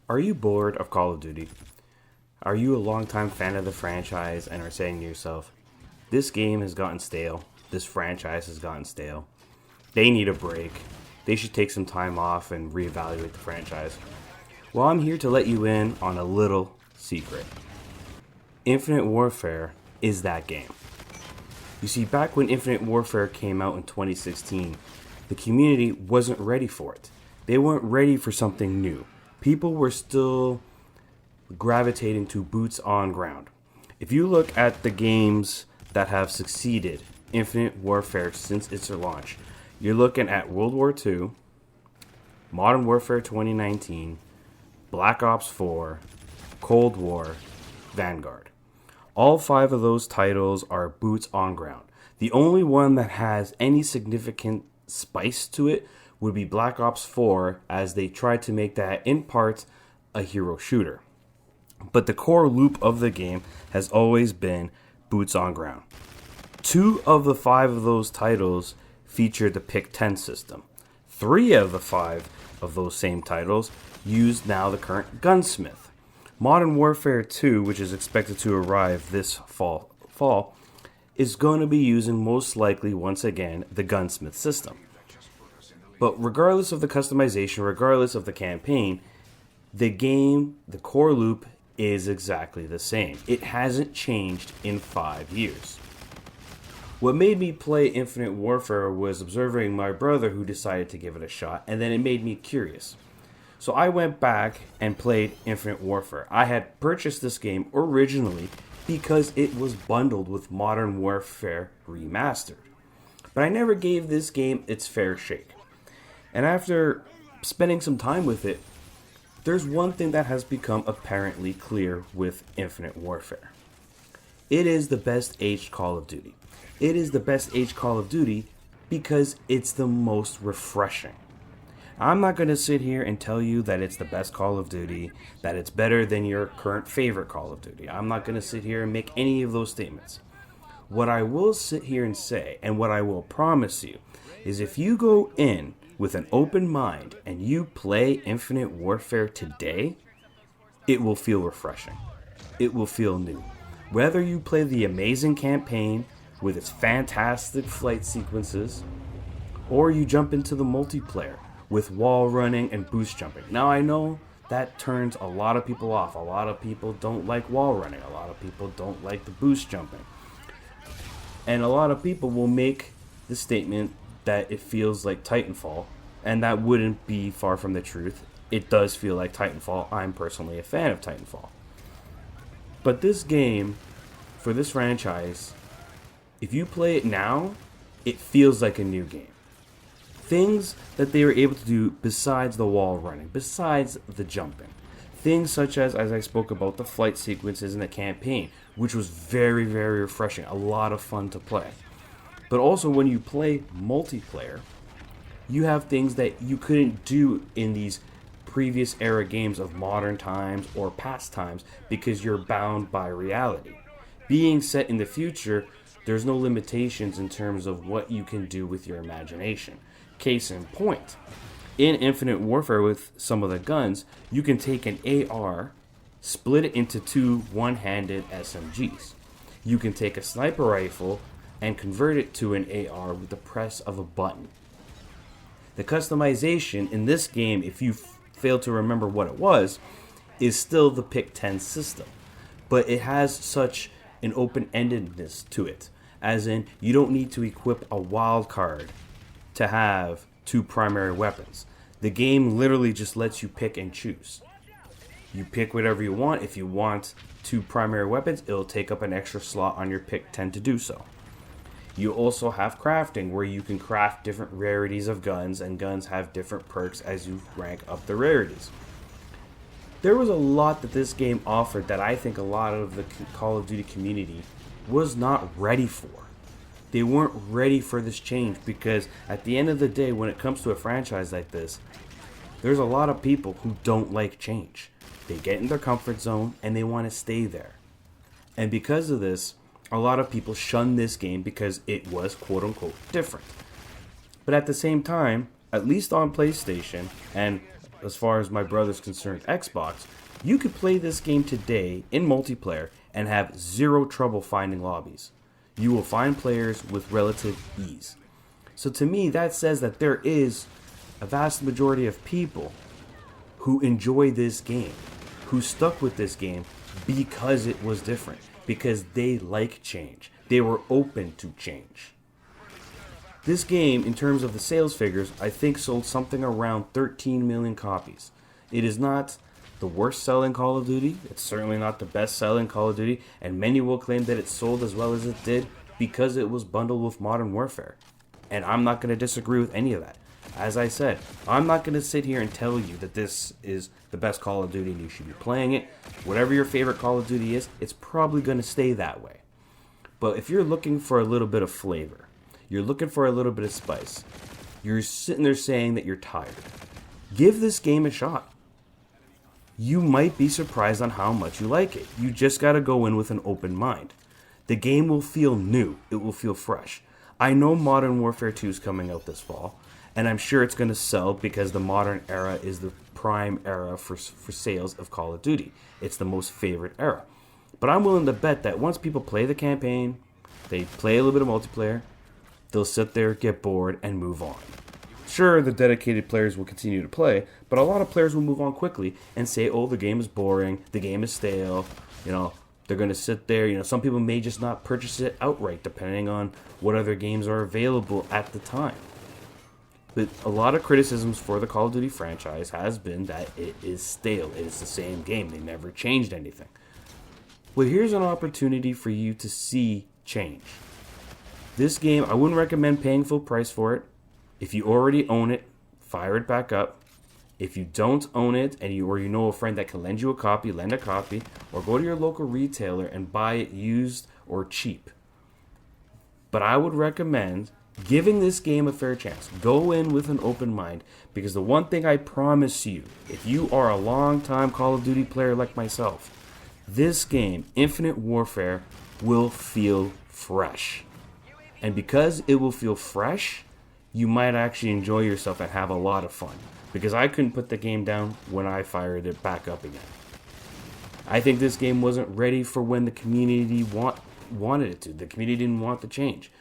Are you bored of Call of Duty? Are you a longtime fan of the franchise and are saying to yourself, this game has gotten stale, this franchise has gotten stale, they need a break, they should take some time off and reevaluate the franchise? Well, I'm here to let you in on a little secret. Infinite Warfare is that game. You see, back when Infinite Warfare came out in 2016, the community wasn't ready for it. They weren't ready for something new. People were still gravitating to boots on ground. If you look at the games that have succeeded Infinite Warfare since its launch, you're looking at World War II, Modern Warfare 2019, Black Ops 4, Cold War, Vanguard. All 5 of those titles are boots on ground. The only one that has any significant spice to it would be Black Ops 4, as they tried to make that in part a hero shooter. But the core loop of the game has always been boots on ground. 2 of the 5 of those titles feature the Pick 10 system. 3 of the 5 of those same titles use now the current Gunsmith. Modern Warfare 2, which is expected to arrive this fall, is going to be using most likely once again the Gunsmith system. But regardless of the customization, regardless of the campaign, the game, the core loop is exactly the same. It hasn't changed in 5 years. What made me play Infinite Warfare was observing my brother who decided to give it a shot, and then it made me curious. So I went back and played Infinite Warfare. I had purchased this game originally because it was bundled with Modern Warfare Remastered. But I never gave this game its fair shake. And after spending some time with it, there's one thing that has become apparently clear with Infinite Warfare. It is the best aged Call of Duty. It is the best aged Call of Duty because it's the most refreshing. I'm not going to sit here and tell you that it's the best Call of Duty, that it's better than your current favorite Call of Duty. I'm not going to sit here and make any of those statements. What I will sit here and say, and what I will promise you, is if you go in with an open mind and you play Infinite Warfare today, it will feel refreshing. It will feel new. Whether you play the amazing campaign with its fantastic flight sequences, or you jump into the multiplayer with wall running and boost jumping. Now I know that turns a lot of people off. A lot of people don't like wall running. A lot of people don't like the boost jumping. And a lot of people will make the statement that it feels like Titanfall, and that wouldn't be far from the truth. It does feel like Titanfall. I'm personally a fan of Titanfall. But this game, for this franchise, if you play it now, it feels like a new game. Things that they were able to do besides the wall running, besides the jumping. Things such as I spoke about, the flight sequences in the campaign, which was very, very refreshing. A lot of fun to play. But also when you play multiplayer, you have things that you couldn't do in these previous era games of modern times or past times because you're bound by reality. Being set in the future, there's no limitations in terms of what you can do with your imagination. Case in point, in Infinite Warfare with some of the guns, you can take an AR, split it into 2 one-handed SMGs. You can take a sniper rifle and convert it to an AR with the press of a button. The customization in this game, if you fail to remember what it was, is still the Pick 10 system. But it has such an open-endedness to it, as in you don't need to equip a wild card to have 2 primary weapons. The game literally just lets you pick and choose. You pick whatever you want. If you want 2 primary weapons, it'll take up an extra slot on your Pick 10 to do so. You also have crafting, where you can craft different rarities of guns, and guns have different perks as you rank up the rarities. There was a lot that this game offered that I think a lot of the Call of Duty community was not ready for. They weren't ready for this change because at the end of the day, when it comes to a franchise like this, there's a lot of people who don't like change. They get in their comfort zone and they want to stay there. And because of this, a lot of people shun this game because it was quote unquote different. But at the same time, at least on PlayStation and as far as my brother's concerned, Xbox, you could play this game today in multiplayer and have zero trouble finding lobbies. You will find players with relative ease. So to me, that says that there is a vast majority of people who enjoy this game, who stuck with this game because it was different, because they like change. They were open to change. This game, in terms of the sales figures, I think sold something around 13 million copies. It is not the worst selling Call of Duty. It's certainly not the best selling Call of Duty, and many will claim that it sold as well as it did because it was bundled with Modern Warfare. And I'm not going to disagree with any of that. As I said, I'm not going to sit here and tell you that this is the best Call of Duty and you should be playing it. Whatever your favorite Call of Duty is, it's probably going to stay that way. But if you're looking for a little bit of flavor, you're looking for a little bit of spice, you're sitting there saying that you're tired, give this game a shot. You might be surprised on how much you like it. You just got to go in with an open mind. The game will feel new. It will feel fresh. I know Modern Warfare 2 is coming out this fall, and I'm sure it's going to sell because the modern era is the prime era for sales of Call of Duty. It's the most favorite era. But I'm willing to bet that once people play the campaign, they play a little bit of multiplayer, they'll sit there, get bored, and move on. Sure, the dedicated players will continue to play, but a lot of players will move on quickly and say, oh, the game is boring, the game is stale, they're going to sit there. Some people may just not purchase it outright, depending on what other games are available at the time. But a lot of criticisms for the Call of Duty franchise has been that it is stale. It is the same game. They never changed anything. Well, here's an opportunity for you to see change. This game, I wouldn't recommend paying full price for it. If you already own it, fire it back up. If you don't own it and you know a friend that can lend you a copy, lend a copy, or go to your local retailer and buy it used or cheap. But I would recommend giving this game a fair chance. Go in with an open mind, because the one thing I promise you, if you are a long-time Call of Duty player like myself, this game, Infinite Warfare, will feel fresh. And because it will feel fresh, you might actually enjoy yourself and have a lot of fun. Because I couldn't put the game down when I fired it back up again. I think this game wasn't ready for when the community wanted it to. The community didn't want the change.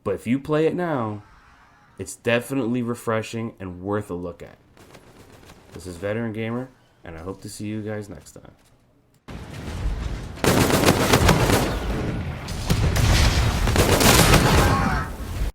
But if you play it now, it's definitely refreshing and worth a look at. This is Veteran Gamer, and I hope to see you guys next time.